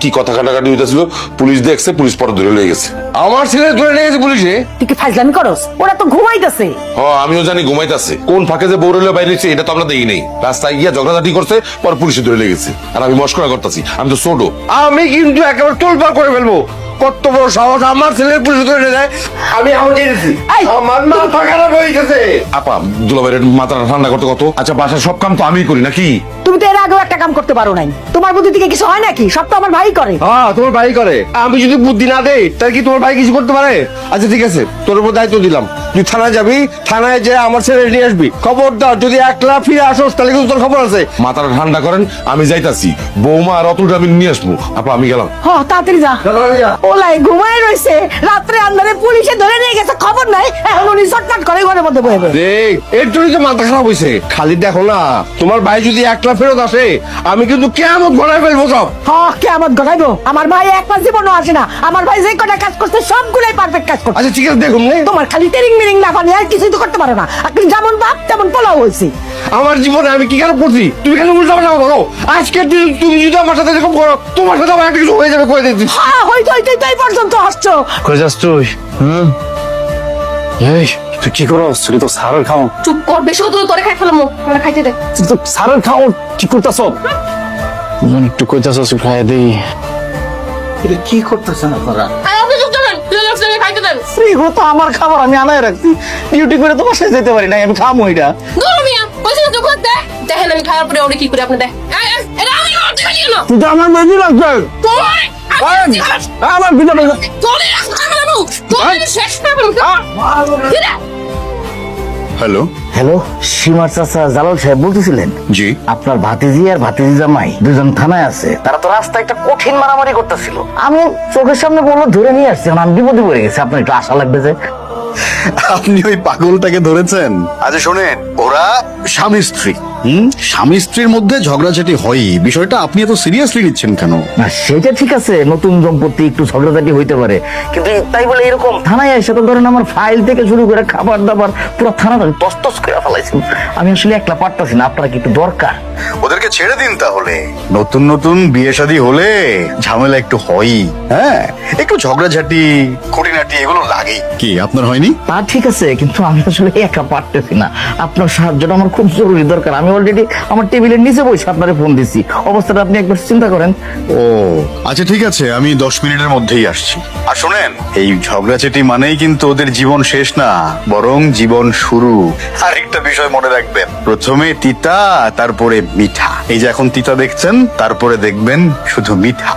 কি কথা কাটাকাটি হইতেছিল, পুলিশ দেখছে, পুলিশ পরে ধরে লেগে গেছে। আমার ছেলে ধরে নিয়ে গেছে পুলিশে। তুই কি ফাইজলামি করস? ওরা তো ঘুমাইতেছে। আমিও জানি ঘুমাইতেছে, কোন ফাঁকে যে বৌরেলে বাইরেছে এটা তো আমরা দেখি নেই। রাস্তায় গিয়া ঝগড়াঝাটি করছে, পরে পুলিশে ধরে লেগেছে। আর আমি মস্করা করতেছি, আমি তো ছোট। আমি কিন্তু একেবারে তোলপাড় করে ফেলবো। কত বড় সাহস আমার ছেলে পুলিশে ধরে নিয়ে যায়। আমি এখন জেনেছি আমার মাথা খারাপ হয়ে গেছে। আপা দুলাভাইয়ের মাথাটা ঠান্ডা করতে কত। আচ্ছা বাসার সব কাম তো আমিই করি নাকি? তুমি তো এর আগেও একটা কাম করতে পারো নাই। তোমার বুদ্ধি থেকে কিছু হয় নাকি? সব তো আমার ভাই করে। হ্যাঁ, তোমার ভাই করে। আমি যদি বুদ্ধি না দেই তাহলে কি তোমার ভাই কিছু করতে পারে? আচ্ছা ঠিক আছে, তোর উপর দায়িত্ব দিলাম। তুই থানায় যাবি, থানায় যে আমার ছেলে নিয়ে আসবি। খবরদার যদি একলা ফিরে আসোস তাহলে কিন্তু তোর খবর আছে। মাথাটা ঠান্ডা করেন, আমি যাইতাছি। বৌমা আর অতুলটা আমি নিয়ে আসবো। আপা আমি গেলাম। তাড়াতাড়ি যা। ওলাই ঘুমায় রইছে, রাত্রে আন্ধারে পুলিশে ধরে নিয়ে গেছে, খবর নাই। এখন উনি চটপট করে ঘরের মধ্যে বয়ে বয়ে। দেখ, এর জন্যই তো মাথা খারাপ হয়েছে। খালি দেখো না, তোমার ভাই যদি একলা ফেরত আসে আমি কিন্তু কেমন ঘোরায় ফেলবো সব। কেমন গড়াইবো? আমার ভাই এক মাস জীবনও আসে না। আমার ভাই যে কটা কাজ করছে সবগুলাই পারফেক্ট কাজ করছে। আচ্ছা ঠিক আছে, দেখুন তোমার খালি তেরিং মিরিং না পানি আর কিছুই তো করতে পারো না। আপনি যেমন বাপ তেমন পোলাও হয়েছি। আমার জীবনে আমি কি খারাপ করছি? তুমি খালি উল্টা পাল্টা করো। আজকে তুমি যদি আমার সাথে এরকম করো, তোমার সাথে আমার একটা কিছু হয়ে যাবে, করে দিচ্ছি। হয়তো এই পর্যন্ত আসছো। কই যাস তুই? এই তুই কি করস? তুই তো সারের খাও। চুপ কর, বেশি কথা তোরে খাই ফেলামো। আমার খাইতে দে। তুই তো সারের খাও কি করতাছ? একটু কইতাছস খাই দেই। এটা কি করতেছেন আপনারা? আয় আপনি চুপ থাকেন, রিল্যাক্স খাইতে দেন। ফ্রিগো তো আমার খাবার আমি আনাই রাখছি। ডিউটি করে তো বাসায় যেতে পারি না, আমি খামো এটা। দূর মিয়া, কইছি না চুপ করতে। দেখেন আমি খাওয়ার পরে ওরে কি করে আপনি দেখ। এটা আমি খাই না। তুই তো আমার বেশি লাগছে। তোরে আমার বিনা পয়সা। তোরে খাবো। তোরে শেষ করব। হ্যালো হ্যালো, সীমার চাচা জালাল সাহেব বলতেছিলেন? জি। আপনার ভাতিজি আর ভাতিজি জামাই দুজন থানায় আছে। তারা তো রাস্তায় একটা কঠিন মারামারি করতেছিল। আমি চোখের সামনে বললো ধরে নিয়ে আসছি। আমি বিপদে পড়ে গেছি। আপনার একটু আশা লাগবে যে। আপনি ওই পাগলটাকে ধরেছেন? আচ্ছা শোনেন, ওরা স্বামী স্ত্রী। স্বামী স্ত্রীর মধ্যে ঝগড়াঝাটি হয়ই। বিষয়টা আপনি এত সিরিয়াসলি নিচ্ছেন কেন? না সেটা ঠিক আছে, নতুন দম্পতি একটু ঝগড়াঝাটি হইতে পারে, কিন্তু তাই বলে এরকম থানায় এসে তো ধরেন আমার ফাইল থেকে শুরু করে খাবার দাবার পুরো থানাটা তসতস করে ফেলাইছেন। আমি আসলে একলা পারতাছি না, আপনারা কি একটু দরকার? ওদেরকে ছেড়ে দিন তাহলে। নতুন নতুন বিয়ে শাদী হলে ঝামেলা একটু হয়ই। হ্যাঁ, একটু ঝগড়াঝাটি খুঁটিনাটি এগুলো লাগেই। কি আপনার হয়নি? তা ঠিক আছে, কিন্তু আমি আসলে একা পারতেছি না। আপনার সাহায্যটা আমার খুব জরুরি দরকার। আমি অলরেডি আমার টেবিলের নিচে বসে আপনারে ফোন দিছি। অবস্থাটা আপনি একবার চিন্তা করেন। ও আচ্ছা ঠিক আছে, আমি 10 মিনিটের মধ্যেই আসছি। আর শোনেন, এই ঝগড়াঝাটি মানেই কিন্তু ওদের জীবন শেষ না, বরং জীবন শুরু। আরেকটা বিষয় মনে রাখবেন, প্রথমে তিতা, তারপরে মিঠা। এই যে এখন তিতা দেখছেন, তারপরে দেখবেন শুধু মিঠা।